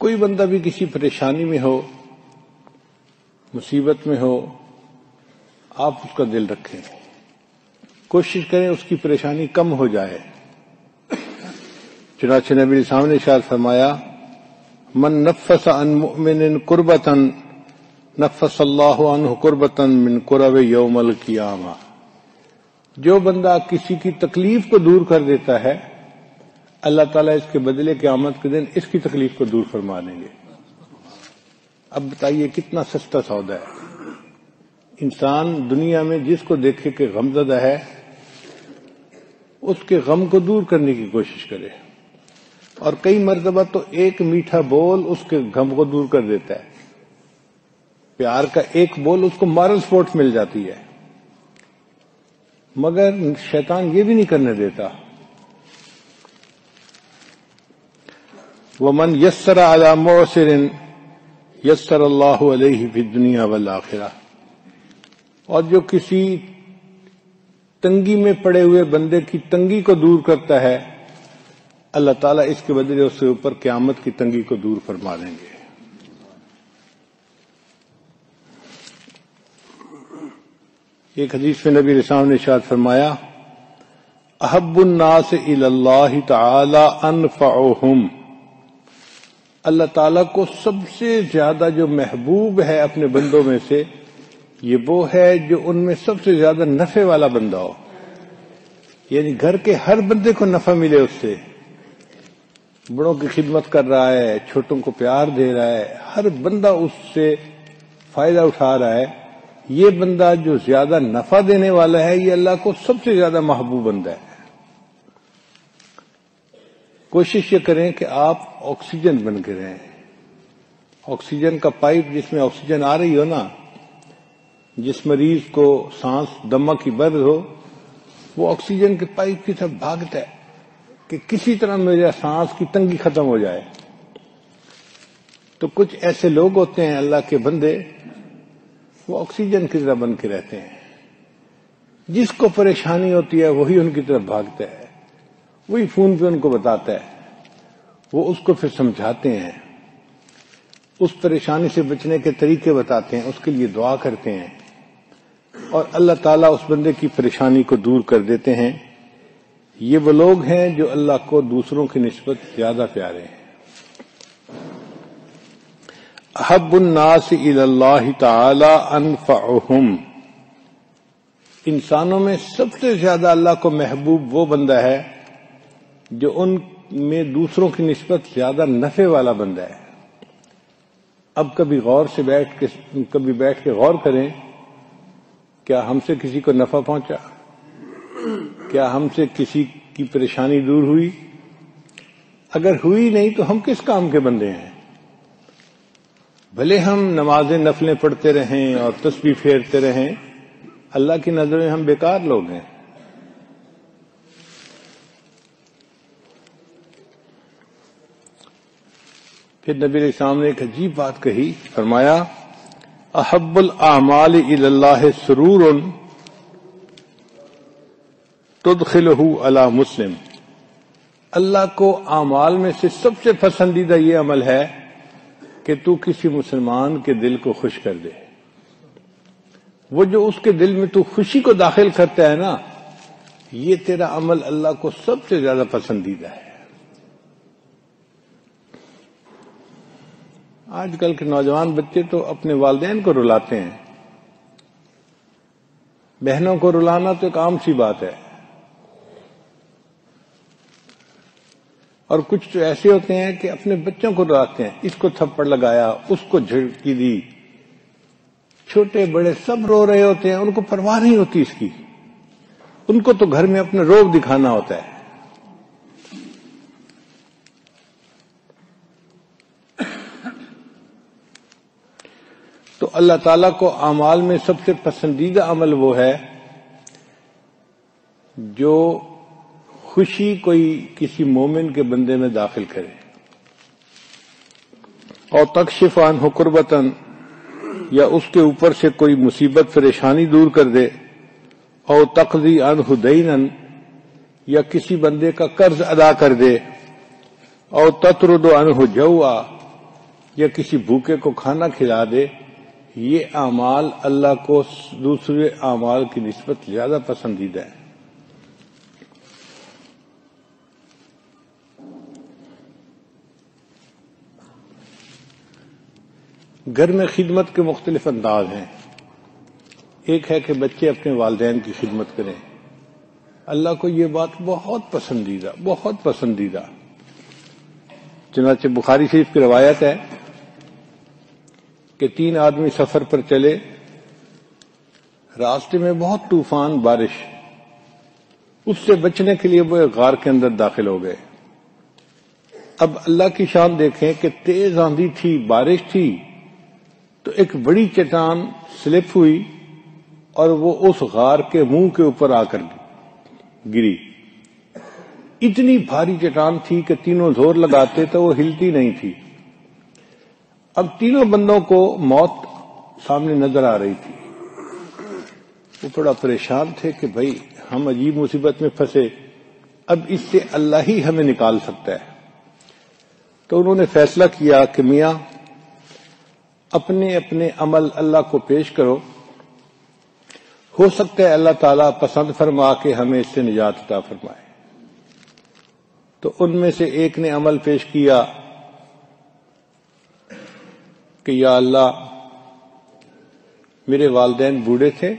کوئی بندہ بھی کسی پریشانی میں ہو، مصیبت میں ہو، آپ اس کا دل رکھیں، کوشش کریں اس کی پریشانی کم ہو جائے۔ چنانچہ نبی علیہ السلام نے ارشاد فرمایا، من نفس عن مؤمن کربۃ نفس اللہ عنہ کربۃ من کرب یوم القیامہ، جو بندہ کسی کی تکلیف کو دور کر دیتا ہے اللہ تعالیٰ اس کے بدلے قیامت کے دن اس کی تکلیف کو دور فرما دیں گے۔ اب بتائیے کتنا سستا سودا ہے۔ انسان دنیا میں جس کو دیکھے کہ غمزدہ ہے اس کے غم کو دور کرنے کی کوشش کرے، اور کئی مرتبہ تو ایک میٹھا بول اس کے غم کو دور کر دیتا ہے۔ پیار کا ایک بول اس کو مارل سپورٹ مل جاتی ہے، مگر شیطان یہ بھی نہیں کرنے دیتا۔ وَمَنْ يَسَّرَ عَلَى مُعْسِرٍ يَسَّرَ اللَّهُ عَلَيْهِ فِي الدُّنْيَا وَالْآخِرَةِ، اور جو کسی تنگی میں پڑے ہوئے بندے کی تنگی کو دور کرتا ہے اللہ تعالیٰ اس کے بدلے اس کے اوپر قیامت کی تنگی کو دور فرما دیں گے۔ ایک حدیث میں نبی علیہ السلام نے ارشاد فرمایا، احب الناس الی اللہ تعالی انفعہم، اللہ تعالیٰ کو سب سے زیادہ جو محبوب ہے اپنے بندوں میں سے یہ وہ ہے جو ان میں سب سے زیادہ نفع والا بندہ ہو، یعنی گھر کے ہر بندے کو نفع ملے اس سے، بڑوں کی خدمت کر رہا ہے، چھوٹوں کو پیار دے رہا ہے، ہر بندہ اس سے فائدہ اٹھا رہا ہے، یہ بندہ جو زیادہ نفع دینے والا ہے یہ اللہ کو سب سے زیادہ محبوب بندہ ہے۔ کوشش یہ کریں کہ آپ آکسیجن بن کے رہیں، آکسیجن کا پائپ جس میں آکسیجن آ رہی ہو نا، جس مریض کو سانس دمہ کی برد ہو وہ آکسیجن کے پائپ کی طرف بھاگتا ہے کہ کسی طرح میرے سانس کی تنگی ختم ہو جائے۔ تو کچھ ایسے لوگ ہوتے ہیں اللہ کے بندے، وہ آکسیجن کی طرح بن کے رہتے ہیں، جس کو پریشانی ہوتی ہے وہی ان کی طرف بھاگتا ہے، وہی فون پہ ان کو بتاتا ہے، وہ اس کو پھر سمجھاتے ہیں، اس پریشانی سے بچنے کے طریقے بتاتے ہیں، اس کے لیے دعا کرتے ہیں، اور اللہ تعالیٰ اس بندے کی پریشانی کو دور کر دیتے ہیں۔ یہ وہ لوگ ہیں جو اللہ کو دوسروں کی نسبت زیادہ پیارے ہیں۔ احب الناس الی اللہ تعالی انفعہم، انسانوں میں سب سے زیادہ اللہ کو محبوب وہ بندہ ہے جو ان میں دوسروں کی نسبت زیادہ نفع والا بندہ ہے۔ اب کبھی بیٹھ کے غور کریں، کیا ہم سے کسی کو نفع پہنچا؟ کیا ہم سے کسی کی پریشانی دور ہوئی؟ اگر ہوئی نہیں تو ہم کس کام کے بندے ہیں؟ بھلے ہم نمازیں نفلیں پڑھتے رہیں اور تسبیح پھیرتے رہیں، اللہ کی نظر میں ہم بیکار لوگ ہیں۔ پھر نبی علیہ السلام نے ایک عجیب بات کہی، فرمایا احب الاعمال الی اللہ سرور تدخلہ علی مسلم، اللہ کو اعمال میں سے سب سے پسندیدہ یہ عمل ہے کہ تو کسی مسلمان کے دل کو خوش کر دے۔ وہ جو اس کے دل میں تو خوشی کو داخل کرتا ہے نا، یہ تیرا عمل اللہ کو سب سے زیادہ پسندیدہ ہے۔ آج کل کے نوجوان بچے تو اپنے والدین کو رلاتے ہیں، بہنوں کو رلانا تو ایک عام سی بات ہے، اور کچھ تو ایسے ہوتے ہیں کہ اپنے بچوں کو رلاتے ہیں، اس کو تھپڑ لگایا، اس کو جھڑکی دی، چھوٹے بڑے سب رو رہے ہوتے ہیں، ان کو پرواہ نہیں ہوتی اس کی، ان کو تو گھر میں اپنا روب دکھانا ہوتا ہے۔ تو اللہ تعالیٰ کو اعمال میں سب سے پسندیدہ عمل وہ ہے جو خوشی کوئی کسی مومن کے بندے میں داخل کرے، اور تکشف عنہ کربۃ، یا اس کے اوپر سے کوئی مصیبت پریشانی دور کر دے، اور تقضی عنہ دینا، یا کسی بندے کا قرض ادا کر دے، اور تطرد عنہ جوعا، یا کسی بھوکے کو کھانا کھلا دے، یہ اعمال اللہ کو دوسرے اعمال کی نسبت زیادہ پسندیدہ ہے۔ گھر میں خدمت کے مختلف انداز ہیں۔ ایک ہے کہ بچے اپنے والدین کی خدمت کریں، اللہ کو یہ بات بہت پسندیدہ۔ چنانچہ بخاری شریف کی روایت ہے کہ 3 آدمی سفر پر چلے، راستے میں بہت طوفان بارش، اس سے بچنے کے لیے وہ ایک غار کے اندر داخل ہو گئے۔ اب اللہ کی شان دیکھیں کہ تیز آندھی تھی، بارش تھی، تو ایک بڑی چٹان سلپ ہوئی اور وہ اس غار کے منہ کے اوپر آ کر گری۔ اتنی بھاری چٹان تھی کہ تینوں زور لگاتے تو وہ ہلتی نہیں تھی۔ اب تینوں بندوں کو موت سامنے نظر آ رہی تھی۔ وہ بڑا پریشان تھے کہ بھائی ہم عجیب مصیبت میں پھنسے، اب اس سے اللہ ہی ہمیں نکال سکتا ہے۔ تو انہوں نے فیصلہ کیا کہ میاں اپنے اپنے عمل اللہ کو پیش کرو، ہو سکتا ہے اللہ تعالیٰ پسند فرما کے ہمیں اس سے نجات عطا فرمائے۔ تو ان میں سے ایک نے عمل پیش کیا کہ یا اللہ، میرے والدین بوڑھے تھے،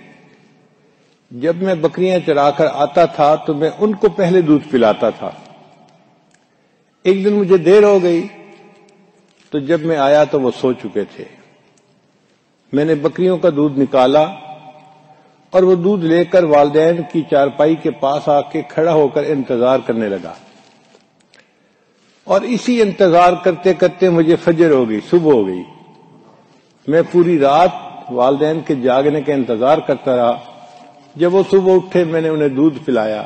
جب میں بکریاں چرا کر آتا تھا تو میں ان کو پہلے دودھ پلاتا تھا۔ ایک دن مجھے دیر ہو گئی تو جب میں آیا تو وہ سو چکے تھے۔ میں نے بکریوں کا دودھ نکالا اور وہ دودھ لے کر والدین کی چارپائی کے پاس آ کے کھڑا ہو کر انتظار کرنے لگا، اور اسی انتظار کرتے کرتے مجھے فجر ہو گئی، صبح ہو گئی۔ میں پوری رات والدین کے جاگنے کا انتظار کرتا رہا۔ جب وہ صبح اٹھے میں نے انہیں دودھ پلایا۔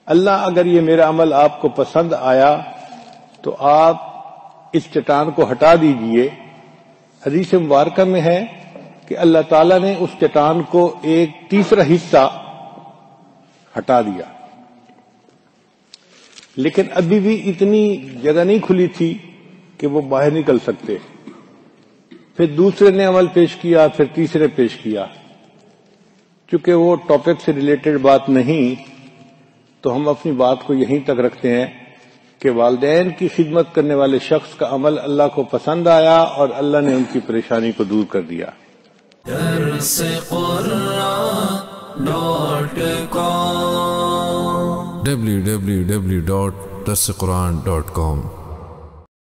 اللہ، اگر یہ میرا عمل آپ کو پسند آیا تو آپ اس چٹان کو ہٹا دیجئے۔ حدیث مبارکہ میں ہے کہ اللہ تعالیٰ نے اس چٹان کو ایک تیسرا حصہ ہٹا دیا، لیکن ابھی بھی اتنی جگہ نہیں کھلی تھی کہ وہ باہر نکل سکتے۔ پھر دوسرے نے عمل پیش کیا، پھر تیسرے پیش کیا۔ چونکہ وہ ٹاپک سے ریلیٹڈ بات نہیں تو ہم اپنی بات کو یہیں تک رکھتے ہیں کہ والدین کی خدمت کرنے والے شخص کا عمل اللہ کو پسند آیا اور اللہ نے ان کی پریشانی کو دور کر دیا۔ www.darsequran.com